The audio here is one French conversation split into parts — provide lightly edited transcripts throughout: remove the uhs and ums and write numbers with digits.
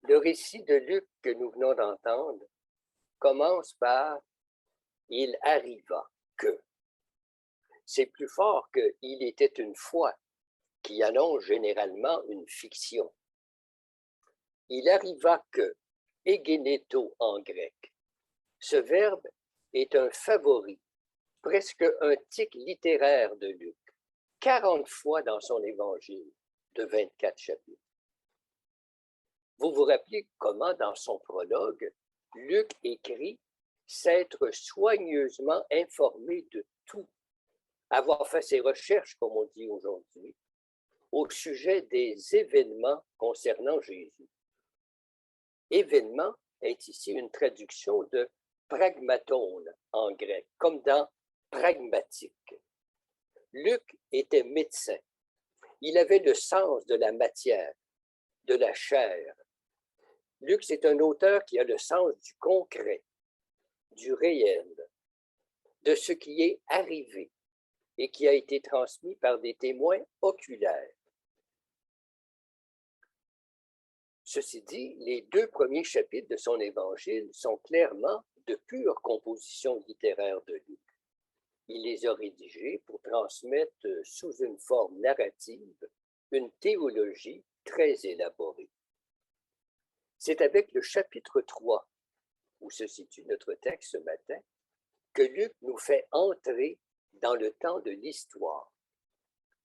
Le récit de Luc que nous venons d'entendre commence par « il arriva que ». C'est plus fort que « il était une fois » qui annonce généralement une fiction. Il arriva que, egeneto en grec. Ce verbe est un favori, presque un tic littéraire de Luc, 40 fois dans son évangile de 24 chapitres. Vous vous rappelez comment, dans son prologue, Luc écrit s'être soigneusement informé de tout, avoir fait ses recherches, comme on dit aujourd'hui, au sujet des événements concernant Jésus. Événement est ici une traduction de pragmatone en grec, comme dans pragmatique. Luc était médecin. Il avait le sens de la matière, de la chair. Luc, c'est un auteur qui a le sens du concret, du réel, de ce qui est arrivé et qui a été transmis par des témoins oculaires. Ceci dit, les 2 premiers chapitres de son évangile sont clairement de pure composition littéraire de Luc. Il les a rédigés pour transmettre sous une forme narrative une théologie très élaborée. C'est avec le chapitre 3, où se situe notre texte ce matin, que Luc nous fait entrer dans le temps de l'histoire,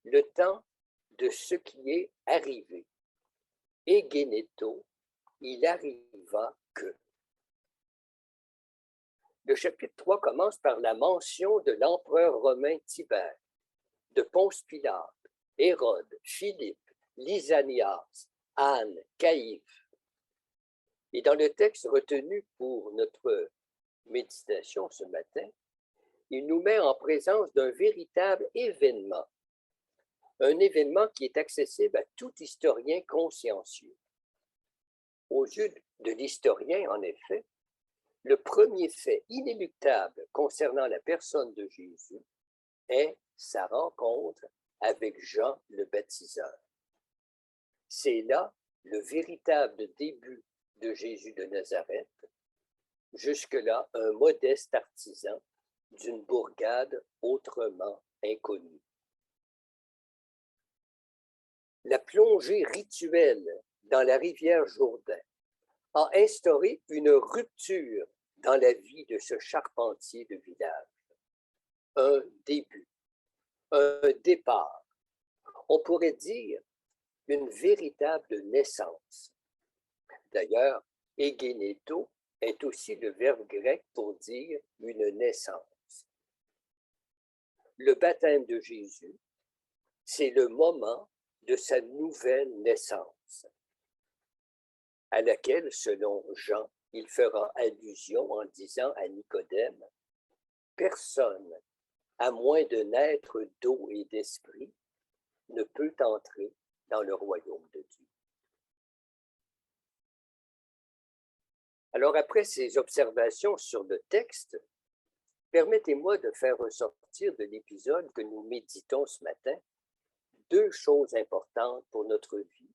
le temps de ce qui est arrivé. Egeneto, il arriva que. Le chapitre 3 commence par la mention de l'empereur romain Tibère, de Ponce Pilate, Hérode, Philippe, Lysanias, Anne, Caïphe. Et dans le texte retenu pour notre méditation ce matin, il nous met en présence d'un véritable événement, un événement qui est accessible à tout historien consciencieux. Aux yeux de l'historien, en effet, le premier fait inéluctable concernant la personne de Jésus est sa rencontre avec Jean le baptiseur. C'est là le véritable début de Jésus de Nazareth, jusque-là un modeste artisan d'une bourgade autrement inconnue. La plongée rituelle dans la rivière Jourdain a instauré une rupture dans la vie de ce charpentier de village. Un début, un départ, on pourrait dire une véritable naissance. D'ailleurs, egeneto est aussi le verbe grec pour dire une naissance. Le baptême de Jésus, c'est le moment de sa nouvelle naissance, à laquelle, selon Jean, il fera allusion en disant à Nicodème, « Personne, à moins de naître d'eau et d'esprit, ne peut entrer dans le royaume de Dieu. » Alors, après ces observations sur le texte, permettez-moi de faire ressortir de l'épisode que nous méditons ce matin 2 choses importantes pour notre vie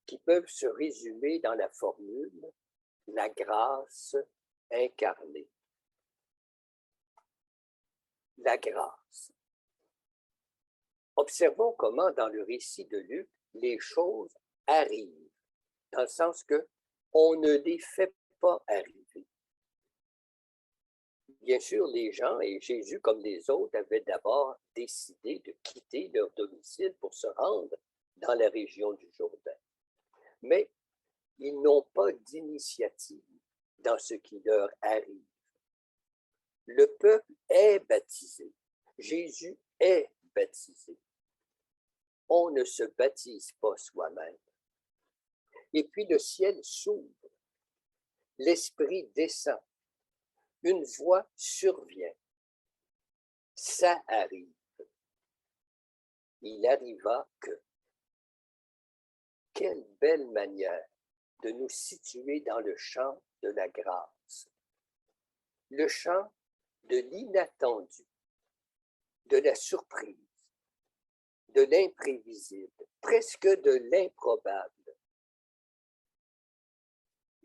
qui peuvent se résumer dans la formule « la grâce incarnée ». La grâce. Observons comment, dans le récit de Luc, les choses arrivent, dans le sens que on ne les fait pas arriver. Bien sûr, les gens et Jésus, comme les autres, avaient d'abord décidé de quitter leur domicile pour se rendre dans la région du Jourdain. Mais ils n'ont pas d'initiative dans ce qui leur arrive. Le peuple est baptisé. Jésus est baptisé. On ne se baptise pas soi-même. Et puis le ciel s'ouvre. L'Esprit descend. Une voix survient. Ça arrive. Il arriva que. Quelle belle manière de nous situer dans le champ de la grâce. Le champ de l'inattendu, de la surprise, de l'imprévisible, presque de l'improbable.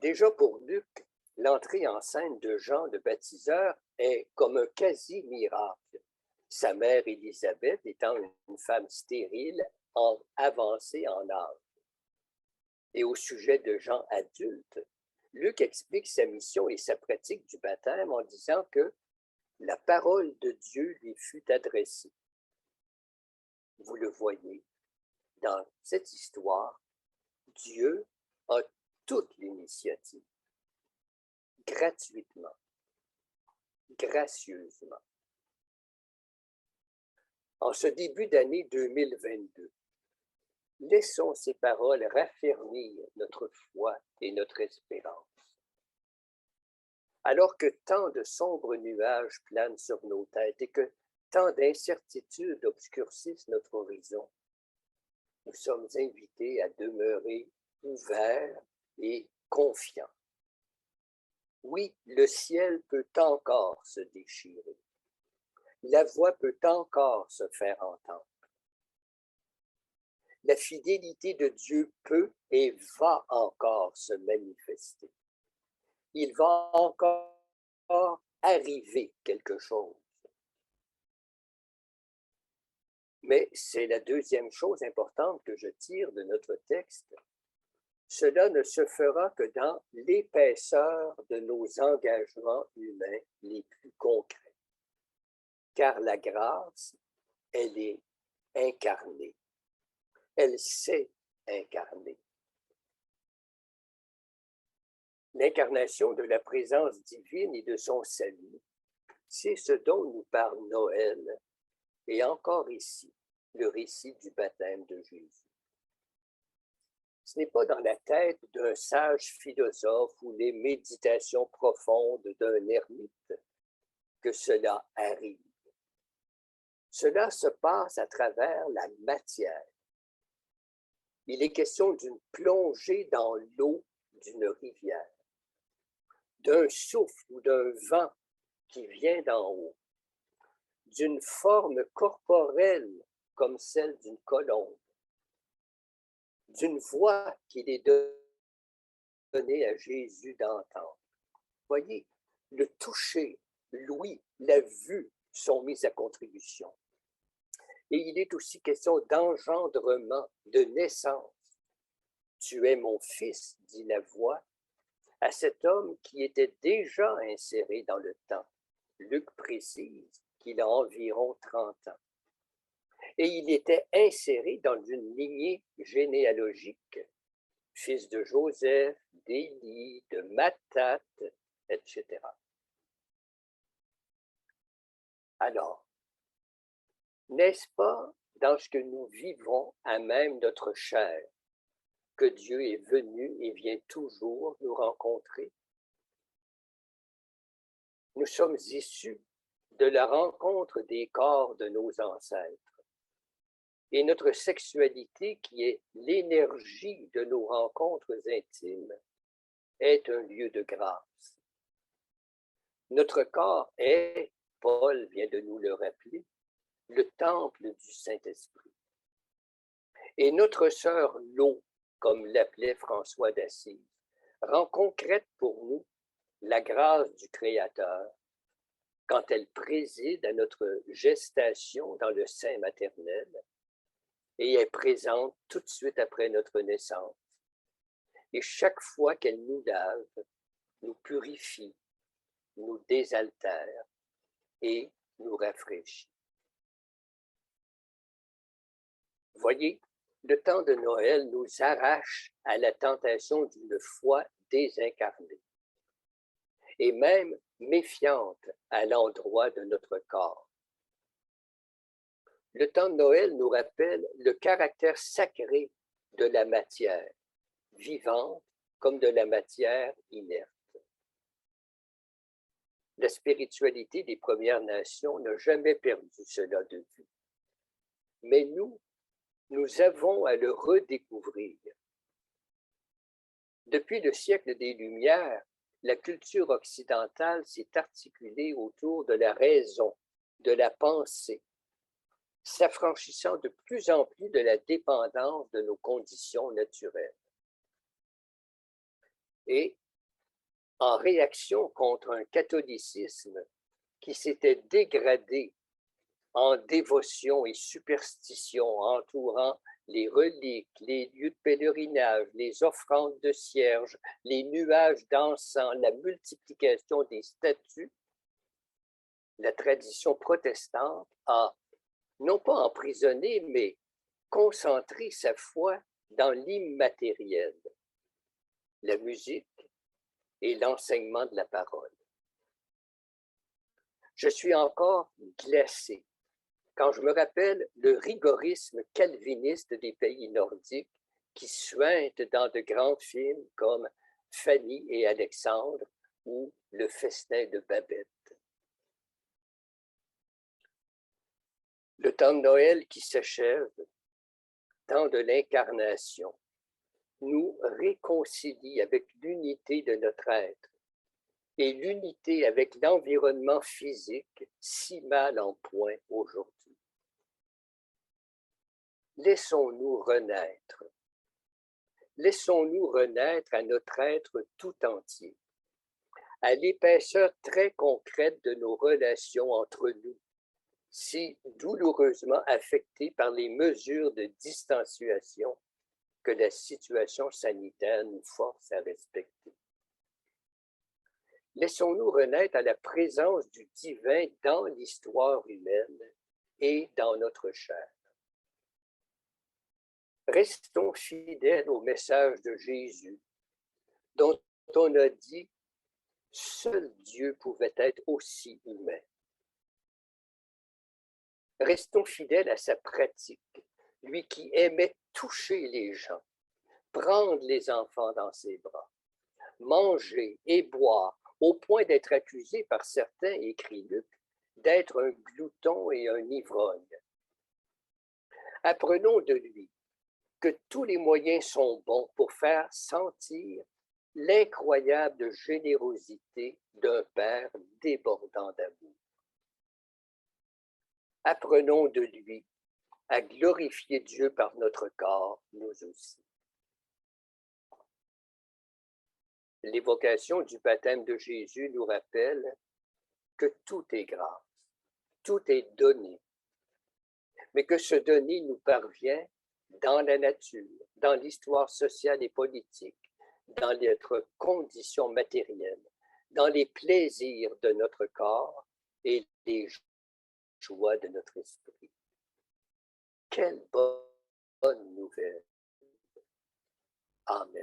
Déjà pour Luc, l'entrée en scène de Jean le baptiseur est comme un quasi-miracle, sa mère Élisabeth étant une femme stérile avancée en âge. Et au sujet de Jean adulte, Luc explique sa mission et sa pratique du baptême en disant que la parole de Dieu lui fut adressée. Vous le voyez, dans cette histoire, Dieu a toute l'initiative, gratuitement, gracieusement. En ce début d'année 2022, laissons ces paroles raffermir notre foi et notre espérance. Alors que tant de sombres nuages planent sur nos têtes et que tant d'incertitudes obscurcissent notre horizon, nous sommes invités à demeurer ouverts et confiants. Oui, le ciel peut encore se déchirer. La voix peut encore se faire entendre. La fidélité de Dieu peut et va encore se manifester. Il va encore arriver quelque chose. Mais c'est la deuxième chose importante que je tire de notre texte. Cela ne se fera que dans l'épaisseur de nos engagements humains les plus concrets. Car la grâce, elle est incarnée. Elle s'est incarnée. L'incarnation de la présence divine et de son salut, c'est ce dont nous parle Noël, et encore ici, le récit du baptême de Jésus. Ce n'est pas dans la tête d'un sage philosophe ou les méditations profondes d'un ermite que cela arrive. Cela se passe à travers la matière. Il est question d'une plongée dans l'eau d'une rivière, d'un souffle ou d'un vent qui vient d'en haut, d'une forme corporelle comme celle d'une colombe, d'une voix qu'il est donné à Jésus d'entendre. Voyez, le toucher, l'ouïe, la vue sont mis à contribution. Et il est aussi question d'engendrement, de naissance. Tu es mon fils, dit la voix, à cet homme qui était déjà inséré dans le temps. Luc précise qu'il a environ 30 ans. Et il était inséré dans une lignée généalogique, fils de Joseph, d'Élie, de Mattat, etc. Alors, n'est-ce pas dans ce que nous vivons à même notre chair que Dieu est venu et vient toujours nous rencontrer? Nous sommes issus de la rencontre des corps de nos ancêtres. Et notre sexualité, qui est l'énergie de nos rencontres intimes, est un lieu de grâce. Notre corps est, Paul vient de nous le rappeler, le temple du Saint-Esprit. Et notre sœur l'eau, comme l'appelait François d'Assise, rend concrète pour nous la grâce du Créateur quand elle préside à notre gestation dans le sein maternel et est présente tout de suite après notre naissance. Et chaque fois qu'elle nous lave, nous purifie, nous désaltère et nous rafraîchit. Voyez, le temps de Noël nous arrache à la tentation d'une foi désincarnée et même méfiante à l'endroit de notre corps. Le temps de Noël nous rappelle le caractère sacré de la matière, vivante comme de la matière inerte. La spiritualité des Premières Nations n'a jamais perdu cela de vue. Mais nous avons à le redécouvrir. Depuis le siècle des Lumières, la culture occidentale s'est articulée autour de la raison, de la pensée, s'affranchissant de plus en plus de la dépendance de nos conditions naturelles. Et en réaction contre un catholicisme qui s'était dégradé en dévotion et superstition entourant les reliques, les lieux de pèlerinage, les offrandes de cierges, les nuages d'encens, la multiplication des statues, la tradition protestante a non pas emprisonné, mais concentré sa foi dans l'immatériel, la musique et l'enseignement de la parole. Je suis encore glacé quand je me rappelle le rigorisme calviniste des pays nordiques qui suintent dans de grands films comme Fanny et Alexandre ou Le festin de Babette. Le temps de Noël qui s'achève, temps de l'incarnation, nous réconcilie avec l'unité de notre être et l'unité avec l'environnement physique si mal en point aujourd'hui. Laissons-nous renaître. Laissons-nous renaître à notre être tout entier, à l'épaisseur très concrète de nos relations entre nous, si douloureusement affectées par les mesures de distanciation que la situation sanitaire nous force à respecter. Laissons-nous renaître à la présence du divin dans l'histoire humaine et dans notre chair. Restons fidèles au message de Jésus, dont on a dit « Seul Dieu pouvait être aussi humain ». Restons fidèles à sa pratique, lui qui aimait toucher les gens, prendre les enfants dans ses bras, manger et boire, au point d'être accusé par certains, écrit Luc, d'être un glouton et un ivrogne. Apprenons de lui que tous les moyens sont bons pour faire sentir l'incroyable générosité d'un Père débordant d'amour. Apprenons de lui à glorifier Dieu par notre corps, nous aussi. L'évocation du baptême de Jésus nous rappelle que tout est grâce, tout est donné, mais que ce donné nous parvient dans la nature, dans l'histoire sociale et politique, dans notre condition matérielle, dans les plaisirs de notre corps et les joies de notre esprit. Quelle bonne nouvelle! Amen.